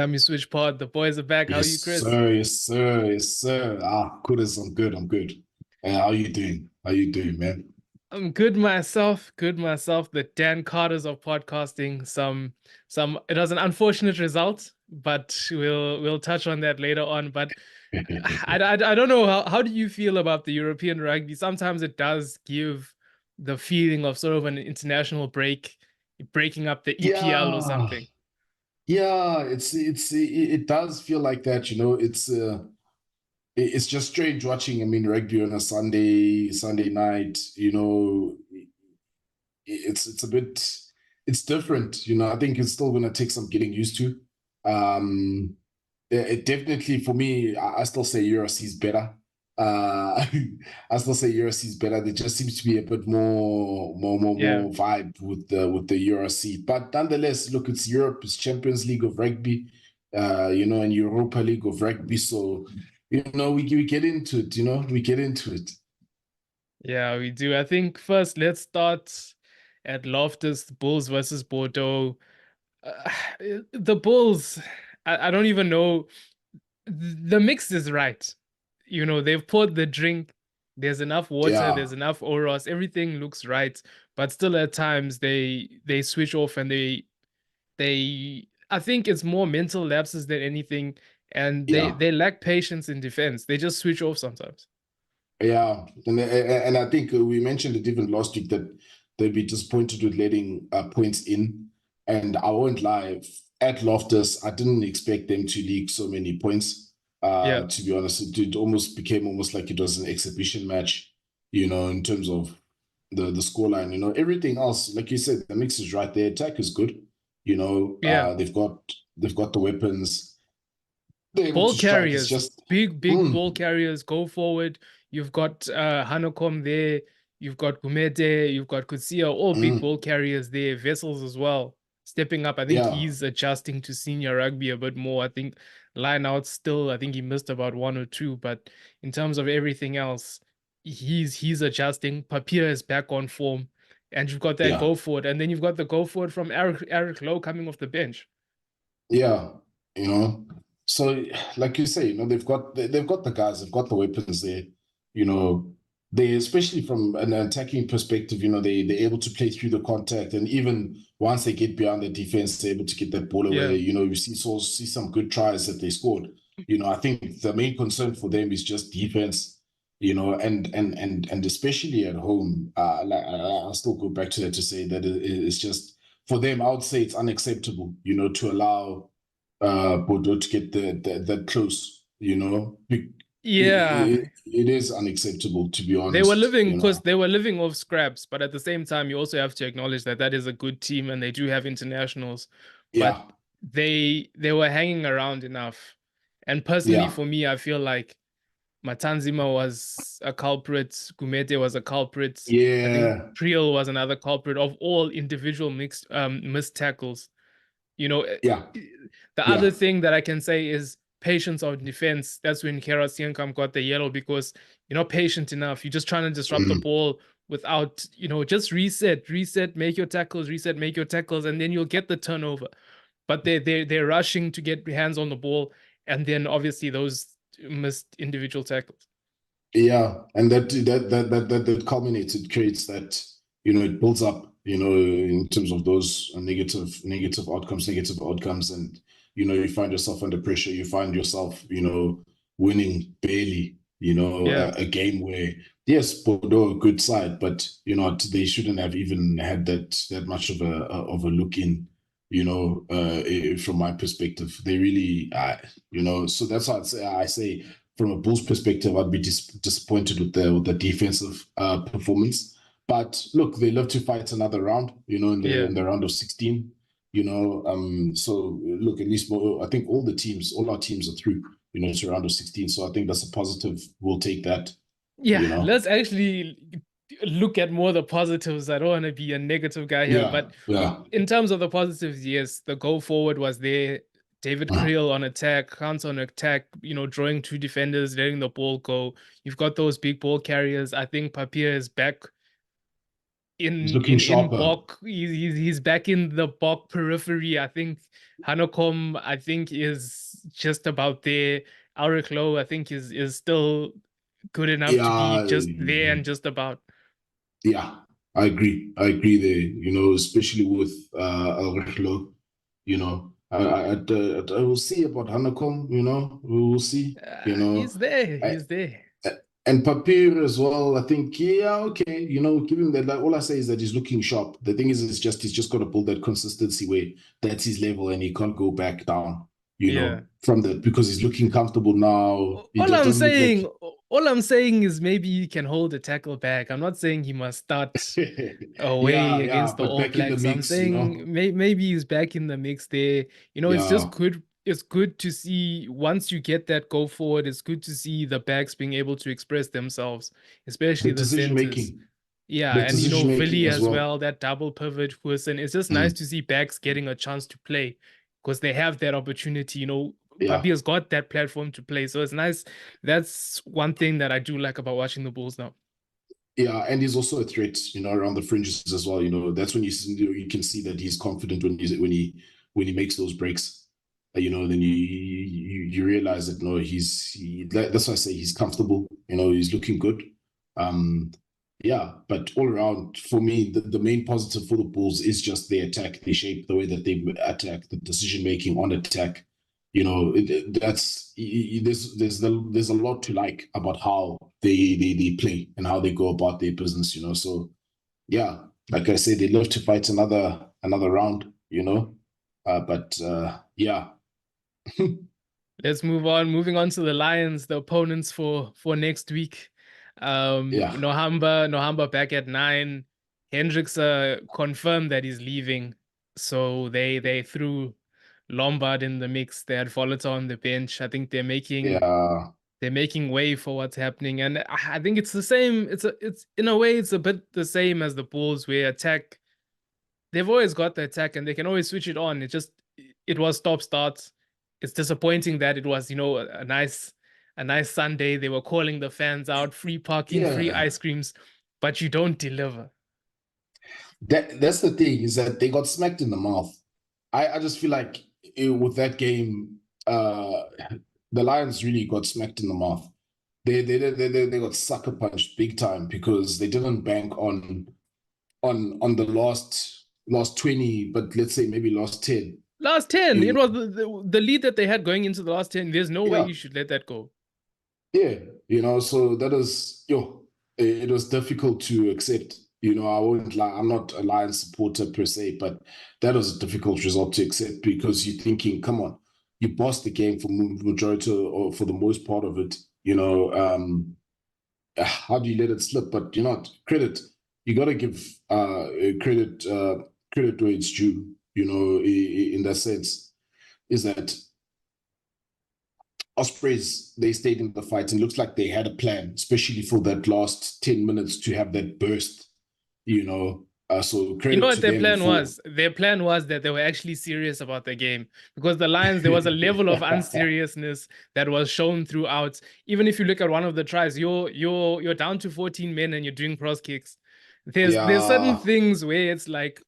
Time you switch pod. The boys are back. How are Yes, you, Chris? sir. Yes, sir. Yes, sir. Good as I'm good. I'm good. How you doing? How you doing, man? I'm good myself. Good myself. The Dan Carters of podcasting. Some. It was an unfortunate result, but we'll touch on that later on. But I don't know how do you feel about the European rugby? Sometimes it does give the feeling of sort of an international break, breaking up the EPL or Yeah, something. yeah. It does feel like that. It's just strange watching. I mean, rugby on a Sunday night. It's a bit. It's different. I think it's still gonna take some getting used to. Um, it definitely for me, I still say URC is better. Uh, I still say URC is better. There just seems to be a bit Yeah. more vibe with the URC. But nonetheless, look, it's Europe, it's Champions League of rugby, and Europa League of rugby. So, we get into it. We get into it. Yeah, we do. I think first let's start at Loftus, Bulls versus Bordeaux. Uh, the Bulls, I don't even know. The mix is right. They've poured the drink. There's enough water. Yeah, There's enough Oros. Everything looks right. But still, at times they switch off and they. I think it's more mental lapses than anything, and they yeah. they lack patience in defense. They just switch off sometimes. Yeah, and I think we mentioned it even last week that they'd be disappointed with letting points in. And I won't lie, at Loftus, I didn't expect them to leak so many points. Yeah. To be honest, it almost became almost like it was an exhibition match, in terms of the scoreline. Everything else, like you said, the mix is right there. Attack is good. Yeah. They've got the weapons. They're able Ball to strike. It's carriers, just, big ball mm, carriers, go forward. You've got Hanekom there, you've got Gumede, you've got Kutsia, all big mm, ball carriers there, Vessels as well. Stepping up. I think yeah, he's adjusting to senior rugby a bit more. I think line out still, I think he missed about one or two, but in terms of everything else, he's adjusting. Papier is back on form. And you've got that yeah. go forward. And then you've got the go forward from Eric Lowe coming off the bench. Yeah, you know. So, like you say, they've got the guys, they've got the weapons there. You know, they especially from an attacking perspective, they're able to play through the contact, and even once they get beyond the defense, they're able to get that ball away. Yeah. You see some good tries that they scored. I think the main concern for them is just defense. And especially at home, I'll still go back to that to say that it's just for them. I would say it's unacceptable, to allow Bordeaux to get that close. Yeah. It is unacceptable, to be They were honest. living because they were living off scraps, but at the same time, you also have to acknowledge that that is a good team and they do have internationals, but Yeah, they were hanging around enough. And personally, yeah, for me, I feel like Matanzima was a culprit, Gumete was a culprit. I think yeah, Priel was another culprit of all individual missed tackles. You know, yeah, the other yeah. thing that I can say is patience on defense. That's when Kera Sienkam got the yellow because you're not patient enough. You're just trying to disrupt the Mm, ball without, just reset, make your tackles, reset, make your tackles, and then you'll get the turnover. But they're rushing to get hands on the ball, and then obviously those missed individual tackles. yeah, and that culminates. It creates that. It builds up. In terms of those negative outcomes, and you find yourself under pressure. You find yourself, winning barely. Yeah. A game where yes, Bordeaux a good side, but they shouldn't have even had that much of a look in. From my perspective, they really, so that's why I say from a Bulls perspective, I'd be disappointed with the defensive performance. But look, they love to fight another round, in the Yeah. in the round of 16. So look, at least I think all our teams are through, to round of 16. So I think that's a positive. We'll take that, Yeah, you know. let's actually look at more the positives. I don't want to be a negative guy here, Yeah, but yeah. in terms of the positives, yes, the go forward was there. David Creel on attack, Hans on attack, drawing two defenders, letting the ball go. You've got those big ball carriers. I think Papier is back He's in looking sharper. Bok. He's back in the Bok periphery. I think Hanekom, I think, is just about there. Auric Low, I think, is still good enough to be Yeah, just there and just about. yeah, I agree. I agree there. Especially with Al. I will see about Hanekom. We will see. He's there. I, He's there. and Papir as well. I think, yeah, okay. Give him that. Like, all I say is that he's looking sharp. The thing is, he's just got to build that consistency where that's his level and he can't go back down. Yeah. From that, because he's looking comfortable now. He All just I'm doesn't look like. saying, all I'm saying is maybe he can hold a tackle back. I'm not saying he must start away Yeah, yeah, against the but All back in the Blacks. I'm mix. saying maybe he's back in the mix there. It's just Yeah, good. It's good to see once you get that go forward. It's good to see the backs being able to express themselves, the especially the decision centers. making, Yeah, the and decision Villy making as as well. well, that double pivot person. It's just nice Mm, to see backs getting a chance to play because they have that opportunity. yeah, Papi has got that platform to play. So it's nice. That's one thing that I do like about watching the Bulls now. yeah, and he's also a threat, around the fringes as well. That's when you can see that he's confident when he makes those breaks. Then you realize that no, that's why I say he's comfortable. He's looking good. Um, yeah, but all around for me, the main positive for the Bulls is just their attack, their shape, the way that they attack, the decision making on attack. That's there's a lot to like about how they play and how they go about their business. So yeah, like I said, they love to fight another round. But yeah, Let's move on. Moving on to the Lions, the opponents for next week. yeah, Nohamba back at 9. Hendricks confirmed that he's leaving. So they threw Lombard in the mix. They had Volato on the bench. I think yeah, they're making way for what's happening. And I think it's the same. It's in a way it's a bit the same as the Bulls where attack they've always got the attack and they can always switch it on. It was stop starts. It's disappointing that it was, a nice Sunday. They were calling the fans out, free parking, free yeah. ice creams, but you don't deliver. That's the thing, is that they got smacked in the mouth. I just feel like with that game, the Lions really got smacked in the mouth. They got sucker punched big time because they didn't bank on the last 20, but let's say maybe last 10. Last 10, You it was the lead that they had going into the last 10. There's no way Yeah, you should let that go. yeah. So that is it was difficult to accept. I wouldn't lie, I'm not a Lions supporter per se, but that was a difficult result to accept because you're thinking, come on, you bossed the game for majority or for the most part of it. How do you let it slip? But credit, you got to give credit where it's due. In that sense, is that Ospreys, they stayed in the fight and looks like they had a plan, especially for that last 10 minutes to have that burst. So You know credit what to their them plan for. was? Their plan was that they were actually serious about the game because the Lions, there was a level of unseriousness that was shown throughout. Even if you look at one of the tries, you're down to 14 men and you're doing cross kicks. There's certain Yeah, things where it's like,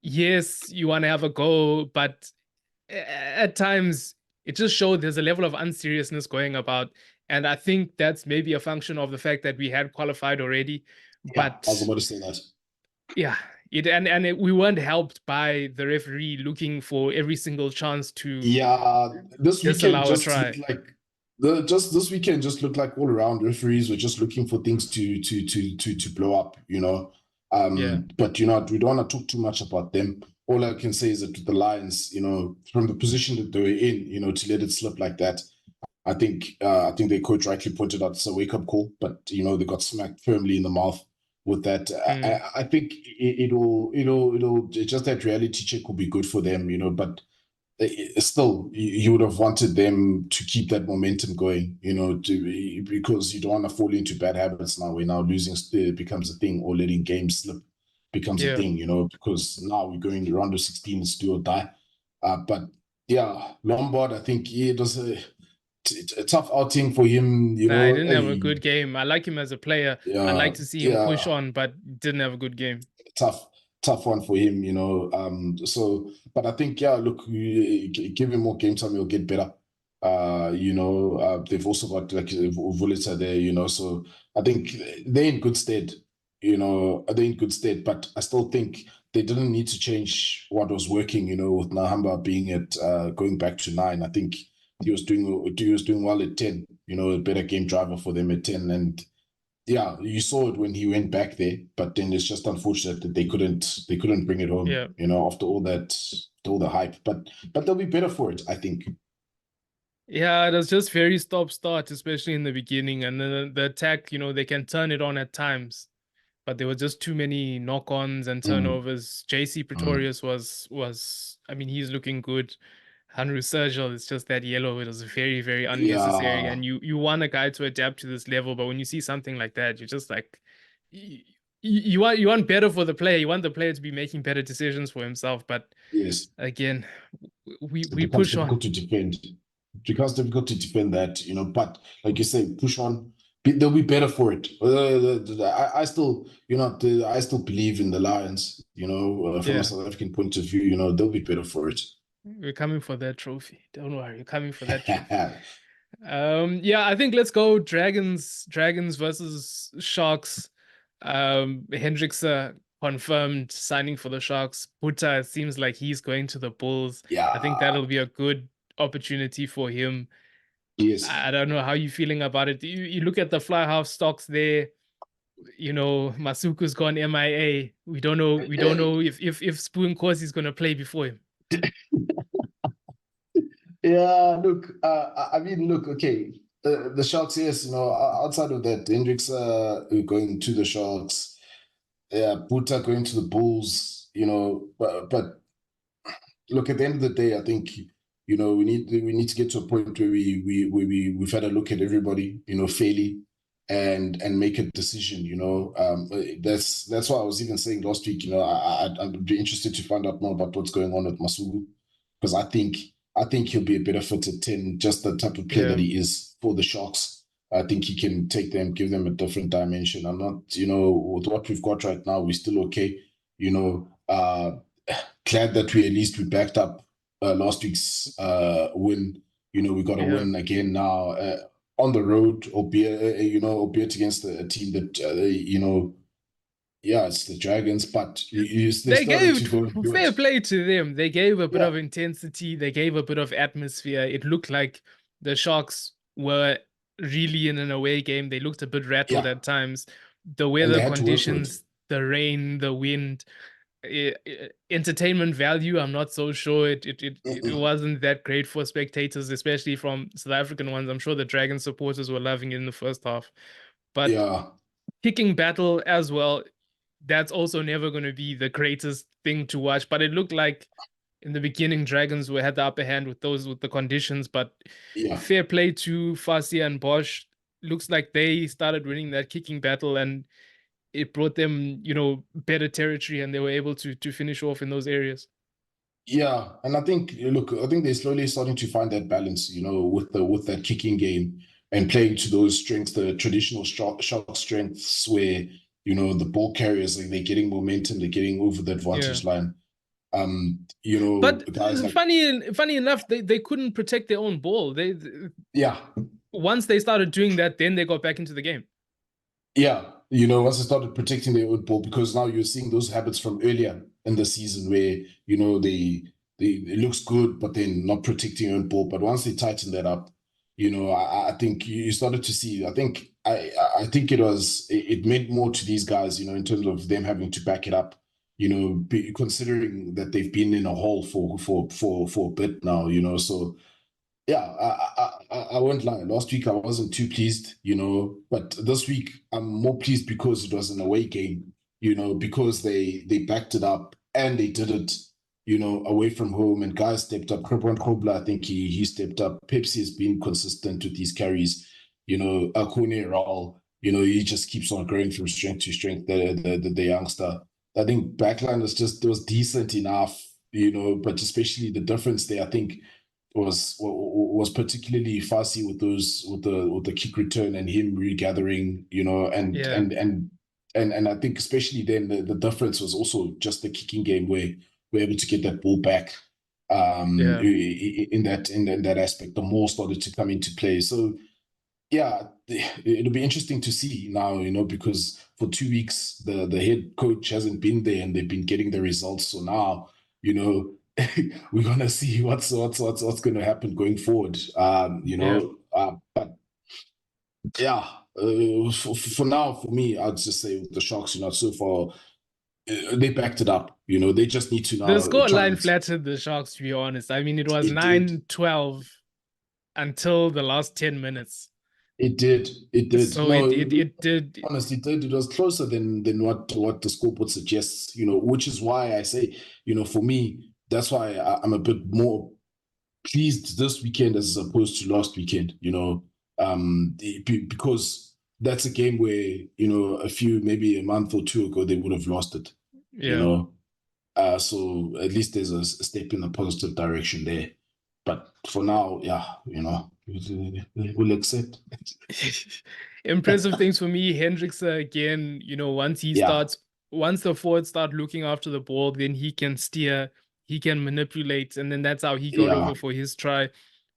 yes, you want to have a go, but at times it just showed there's a level of unseriousness going about. And I think that's maybe a function of the fact that we had qualified already. yeah, I was But about to say that. yeah, we weren't helped by the referee looking for every single chance to Yeah, this weekend disallow a just looked try. like this weekend just looked like all around referees were just looking for things to blow up. Yeah. But we don't want to talk too much about them. All I can say is that with the Lions, from the position that they were in, to let it slip like that, I think their coach rightly pointed out it's a wake up call, but they got smacked firmly in the mouth with that. Mm, I think it'll just that reality check will be good for them, but still you would have wanted them to keep that momentum going, because you don't want to fall into bad habits now where now losing becomes a thing or letting games slip becomes a yeah. thing, because now we're going to round of 16, it's do or die. But yeah, Lombard, I think it was a tough outing for him, Nah, I didn't have a good game. I like him as a player. I like yeah, to see him push yeah. on, but didn't have a good game. tough one for him, So, but I think, yeah, look, give him more game time, he'll get better. They've also got like Vulita there, so I think they're in good stead, they're in good stead, but I still think they didn't need to change what was working, with Nahamba being at going back to 9. I think he was doing well at 10, a better game driver for them at 10. And yeah, you saw it when he went back there, but then it's just unfortunate that they couldn't bring it home, Yeah. After all the hype. But they'll be better for it, I think. Yeah, it was just very stop-start, especially in the beginning. And then the attack, they can turn it on at times. But there were just too many knock-ons and Mm, turnovers. JC mm. Pretorius I mean, he's looking good. Henry Sergio, it's just that yellow. It was very, very unnecessary. Yeah, And you want a guy to adapt to this level, but when you see something like that, you're just like, you want better for the player. You want the player to be making better decisions for himself. But yes. again, It we becomes push on. difficult to defend. It becomes difficult to defend that, but like you say, push on. They'll be better for it. I still, I still believe in the Lions, from a Yeah, South African point of view, they'll be better for it. we're coming for that trophy. Don't worry, we're coming for that trophy. Yeah, I think let's go Dragons versus Sharks. Hendricks confirmed signing for the Sharks. Buta, it seems like he's going to the Bulls. I think Yeah, that'll be a good opportunity for him. yes. I don't know how you feeling about it. You look at the fly half stocks there. Masuku's gone MIA. We don't know if Spoon Course is gonna play before him. Yeah, look, I mean, look, okay. The Sharks, yes, outside of that, Hendricks going to the Sharks, yeah, Buta going to the Bulls, but look, at the end of the day, I think we need to get to a point where we've had a look at everybody, fairly, and make a decision. That's why I was even saying last week. I'd be interested to find out more about what's going on with Masugu, because I think he'll be a better fit at 10, just the type of player that Yeah, he is for the Sharks. I think he can take them, give them a different dimension. I'm not, with what we've got right now, we're still okay. Glad that we backed up last week's win. We got a yeah. win again now on the road, albeit against a team that yeah, it's the Dragons, but they They still need gave to go and do it. fair play to them. They gave a bit Yeah, of intensity. They gave a bit of atmosphere. It looked like the Sharks were really in an away game. They looked a bit rattled yeah, at times. The and they weather had to work for it. conditions, the rain, the wind, entertainment value. I'm not so sure. It Mm-mm. wasn't that great for spectators, especially from South African ones. I'm sure the Dragon supporters were loving it in the first half, but Yeah, kicking battle as well, that's also never going to be the greatest thing to watch. But it looked like in the beginning, Dragons were had the upper hand with the conditions. But yeah. fair play to Fassia and Bosch. Looks like they started winning that kicking battle, and it brought them, better territory, and they were able to finish off in those areas. Yeah, and I think they're slowly starting to find that balance, with that kicking game and playing to those strengths, the traditional shark strengths, where the ball carriers, like, they're getting momentum, they're getting over the Yeah. advantage line. But Guys like, funny enough, they couldn't protect their own ball. yeah, Once they started doing that, then they got back into the game. yeah, once they started protecting their own ball, because now you're seeing those habits from earlier in the season where, they it looks good, but then not protecting your own ball. But once they tighten that up, I think you started to see. I think it meant more to these guys, in terms of them having to back it up. Considering that they've been in a hole for a bit now. So yeah, I won't lie. Last week I wasn't too pleased, but this week I'm more pleased because it was an away game, because they backed it up and they did it, away from home, and guys stepped up. Krobler, I think he stepped up. Pepsi has been consistent with these carries, Akune Raul, he just keeps on growing from strength to strength. The youngster, I think backline was decent enough, but especially the difference there, I think was particularly fussy with the kick return and him regathering, and Yeah. and and and I think especially then the difference was also just the kicking game where we're able to get that ball back Yeah. in that aspect. The more started to come into play. So yeah, it'll be interesting to see now, because for 2 weeks the head coach hasn't been there and they've been getting the results. So now, we're gonna see what's gonna happen going forward. Yeah. But yeah, for now, for me, I'd just say with the Sharks, so far they backed it up. They just need to The now score try line and flattered the Sharks, to be honest. I mean, it was it did. 9-12 until the last 10 minutes. It did. It did. So No, it did. honestly, it did. It was closer than what the scoreboard suggests. Which is why I say, for me, that's why I'm a bit more pleased this weekend as opposed to last weekend. Because that's a game where maybe a month or two ago they would have lost it. You Yeah. know, so at least there's a step in a positive direction there. But for now, yeah, we'll accept. Impressive things for me. Hendricks again, Yeah, once the forwards start looking after the ball, then he can steer, he can manipulate, and then that's how he got yeah, over for his try.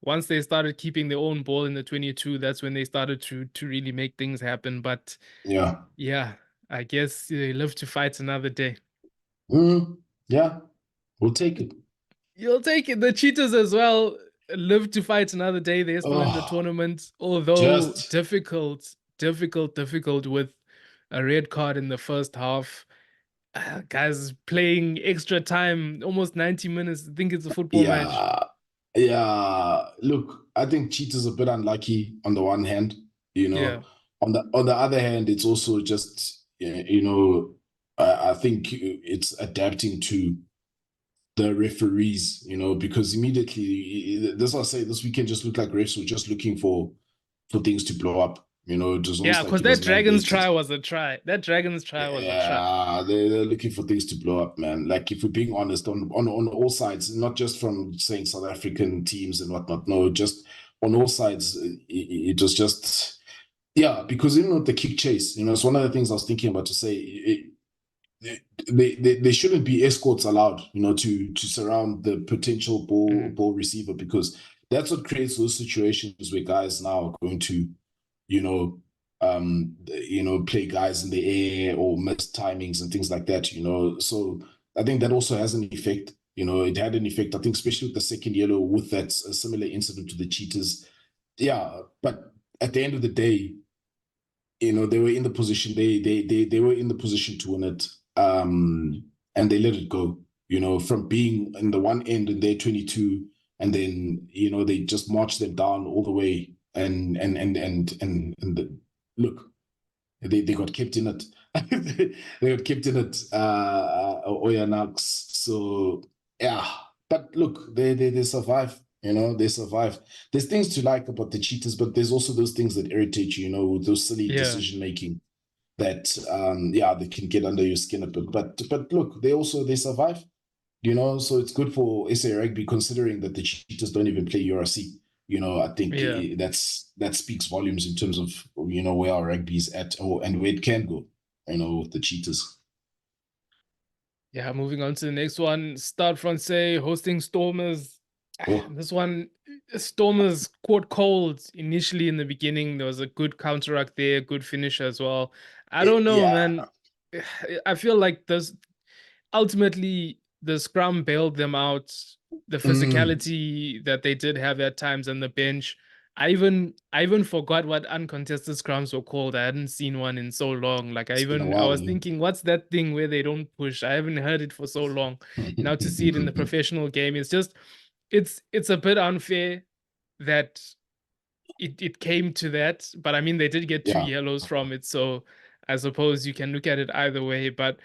Once they started keeping their own ball in the 22, that's when they started to really make things happen. But yeah. yeah, I guess they live to fight another day. Yeah, we'll take it. You'll take it. The cheaters as well live to fight another day. They're still in the Oh, tournament, although just difficult with a red card in the first half. Guys playing extra time, almost 90 minutes. I think it's a football match. yeah, yeah. Look, I think Cheetah's a bit unlucky on the one hand, you Yeah, know. On the other hand, it's also just I think it's adapting to the referees, because immediately this I say this weekend just looked like refs were just looking for things to blow up. It was yeah, almost like because it that was Dragons mandated. try was a try. That Dragons try was a try. Yeah, they're looking for things to blow up, man. Like if we're being honest, on all sides, not just from saying South African teams and whatnot. No, just on all sides, it was just yeah. Because even with the kick chase, it's one of the things I was thinking about to say. They shouldn't be escorts allowed, to surround the potential Mm, ball receiver because that's what creates those situations where guys now are going to you know, play guys in the air or miss timings and things like that, So I think that also has an effect. It had an effect, I think, especially with the second yellow, with that a similar incident to the cheaters. Yeah, but at the end of the day, they were in the position, they were in the position to win it. And they let it go, from being in the one end in their 22, and then, they just marched them down all the way look, they got kept in it. They got kept in it, Oyanax. So yeah, but look, they survive. They survive. There's things to like about the cheaters, but there's also those things that irritate you. With those silly yeah, decision making that yeah, they can get under your skin a bit. But look, they survive. So it's good for SA Rugby considering that the cheaters don't even play URC. I think yeah. that speaks volumes in terms of where our rugby is at and where it can go. With the cheaters. Yeah, moving on to the next one. Stade Francais hosting Stormers. Oh, This one, Stormers caught cold initially in the beginning. There was a good counteract there, good finish as well. I don't know, yeah, man. I feel like this ultimately the scrum bailed them out. The mm, physicality that they did have at times on the bench. I even forgot what uncontested scrums were called. I hadn't seen one in so long. Like it's been a I while. was thinking, what's that thing where they don't push? I haven't heard it for so long. Now to see it in the professional game, it's a bit unfair that it came to that. But I mean they did get two Yeah, yellows from it, so I suppose you can look at it either way. But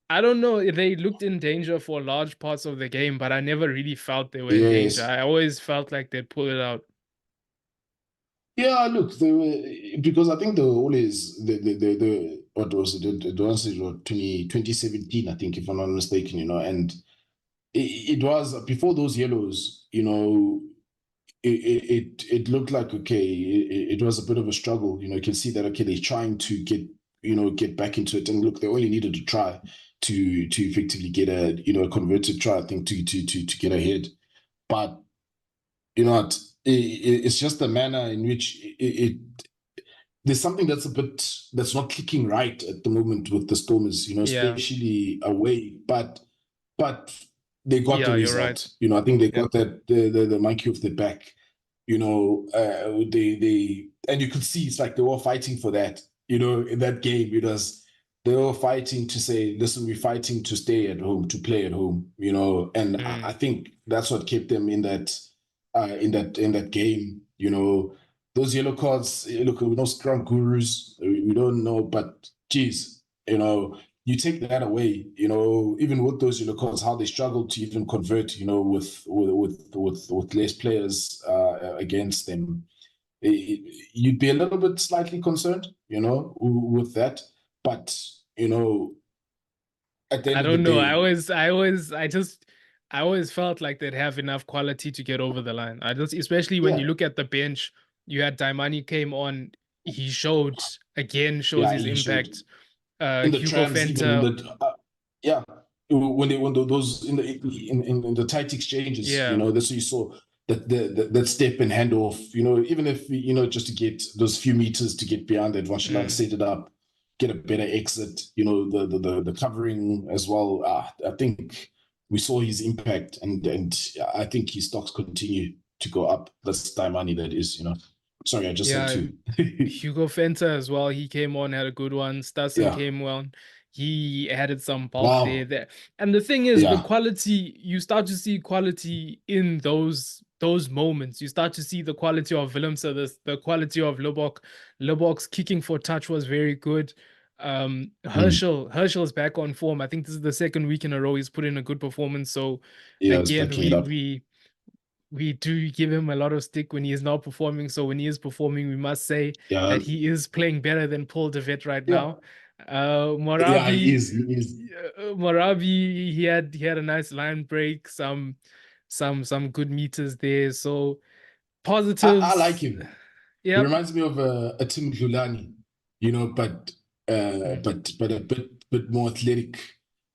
I don't know. They looked in danger for large parts of the game, but I never really felt they were in danger. yes. I always felt like they'd pull it out. Yeah, look, they were because I think they were always the what was it? The was 2017, I think, if I'm not mistaken, and it was before those yellows, it looked like okay, it was a bit of a struggle. You can see that okay, they're trying to get get back into it. And look, they only needed to try to effectively get a converted try, I think, to get ahead. But it's just the manner in which there's something that's not clicking right at the moment with the Stormers, Yeah. especially away. But they got the Yeah, you're right. result. I think they Yep. got that the monkey off their back. They and you could see it's like they were fighting for that. In that game, they were fighting to say, listen, we're fighting to stay at home, to play at home. And I Mm. think that's what kept them in that game. Those yellow cards. Look, we're no scrum gurus. We don't know, but geez, you take that away, even with those yellow cards, how they struggle to even convert, with less players against them. You'd be a little bit slightly concerned, with that. But, at the I end of the don't know. I day, always, I always, I just, I always felt like they'd have enough quality to get over the line. I just, especially when you yeah, look at the bench, you had Daimani came on, he showed again, shows yeah, his he showed impact. in the Hugo trams, even in Fenter, yeah, when those in the tight exchanges, yeah, that's what you saw, that step and handoff, even if just to get those few meters to get behind that Vachilan, mm, set it up, get a better exit, the covering as well. I think we saw his impact, and I think his stocks continue to go up. That's time money, that is. Sorry, I just had yeah. to. Hugo Fenter as well. He came on, had a good one. Stassen Yeah. came on. He added some bulk there. Wow. There. And the thing is, the Yeah. quality, you start to see quality in those moments. You start to see the quality of Willemse, the quality of Lubbock. Lubbock's kicking for touch was very good. Mm. Herschel's back on form. I think this is the second week in a row he's put in a good performance. So Yeah, it's again, backing it we up. we we do give him a lot of stick when he is not performing. So when he is performing, we must say Yeah. that he is playing better than Paul de Vet right Yeah. now. Yeah, he Morabi, is. He is. Morabi, he had a nice line break, some good meters there. So I like positives. him. He Yep. reminds me of a Tim Lulani, but Mm. but a bit more athletic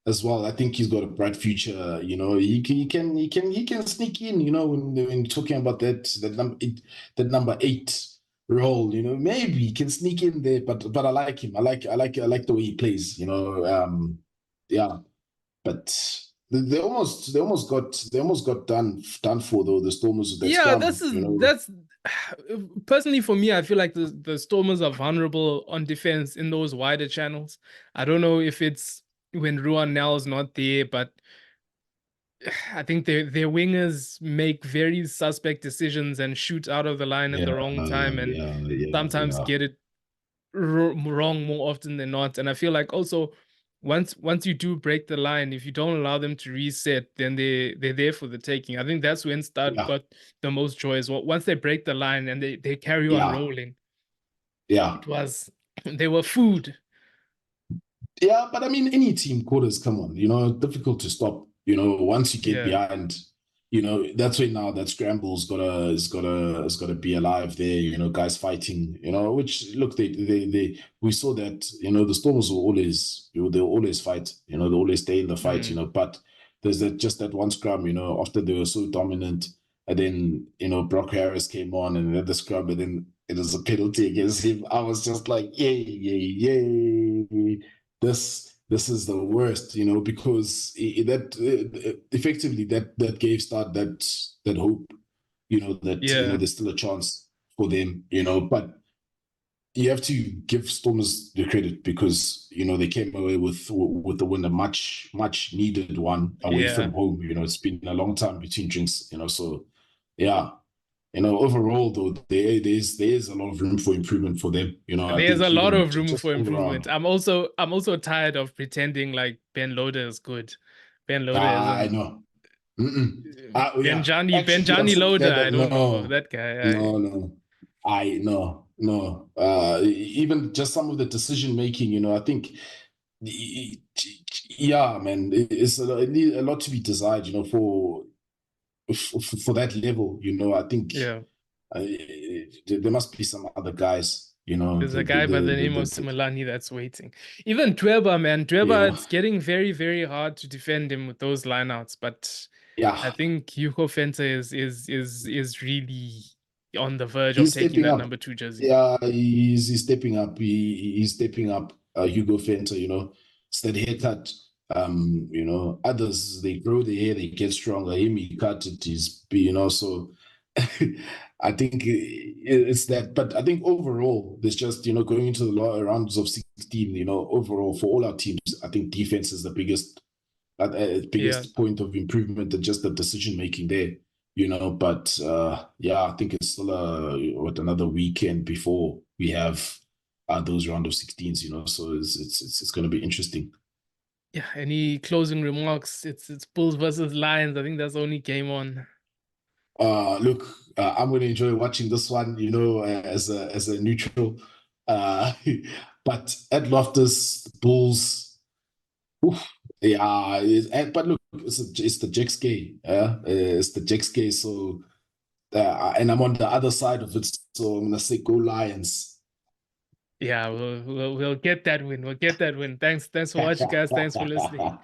as well. I think he's got a bright future. He can sneak in. When talking about that number 8 role, maybe he can sneak in there. But I like him. I like the way he plays. Yeah. But they almost got done for, though, the Stormers, with that Yeah, scrum. that's personally for me, I feel like the Stormers are vulnerable on defense in those wider channels. I don't know if it's when Ruan Nell's not there, but I think their wingers make very suspect decisions and shoot out of the line at Yeah, the wrong time, and yeah, yeah, sometimes yeah, get it wrong more often than not. And I feel like also once you do break the line, if you don't allow them to reset, then they're there for the taking. I think that's when Start yeah, got the most joy as well. Once they break the line and they carry on yeah, rolling, yeah, it was they were food. yeah. But I mean, any team quarters, come on, difficult to stop. Once you get Yeah. behind, that's when now that scramble's gotta be alive there. Guys fighting. Which, look, we saw that. The Stormers they'll always fight. They always stay in the fight. Mm. But there's just that one scrum. After they were so dominant, and then Brock Harris came on and then the scrum, and then it was a penalty against him. I was just like, yay, yay, yay. This is the worst, because effectively that gave Start that hope, that Yeah. there's still a chance for them, but you have to give Stormers the credit, because they came away with the win, a much needed one, away Yeah. from home. It's been a long time between drinks, so yeah. Overall, though, there's a lot of room for improvement for them. I There's think a lot even of room just for all improvement. around. I'm also tired of pretending like Ben Loader is good. Ben Loader I isn't. know. Mm-mm. Yeah. Benjani I'm so Loader. glad I that don't know no, that guy. no, no. I no, no. Even just some of the decision making, I think, yeah, man, it's a lot to be desired, for that level. I think Yeah. there must be some other guys, You know, There's a guy by the name of Similani that's waiting. Even Dweba, man. Dweba, yeah, it's getting very, very hard to defend him with those lineouts. But I yeah. think Hugo Fenter is really on the verge of He's taking stepping that up. number 2 jersey. Yeah, he's stepping up. He's stepping up. Hugo Fenter, you know, it's that haircut. You know, others they grow the hair, they get stronger. Him, he cut it. You know, so I think it's that. But I think overall, there's just going into the rounds of 16. You know, overall for all our teams, I think defense is the Yeah. biggest point of improvement and just the decision making there. You know, but yeah, I think it's still another weekend before we have those round of 16s. You know, so it's going to be interesting. Yeah. Any closing remarks? It's Bulls versus Lions. I think that's the only game on. Look, I'm going to enjoy watching this one. You know, as a neutral. Uh, but at Loftus, Bulls. Oof, yeah, but look, it's the Jack's game. Yeah, it's the Jack's game. So, and I'm on the other side of it. So I'm gonna say go Lions. Yeah, we'll get that win. We'll get that win. Thanks for watching, guys. Thanks for listening.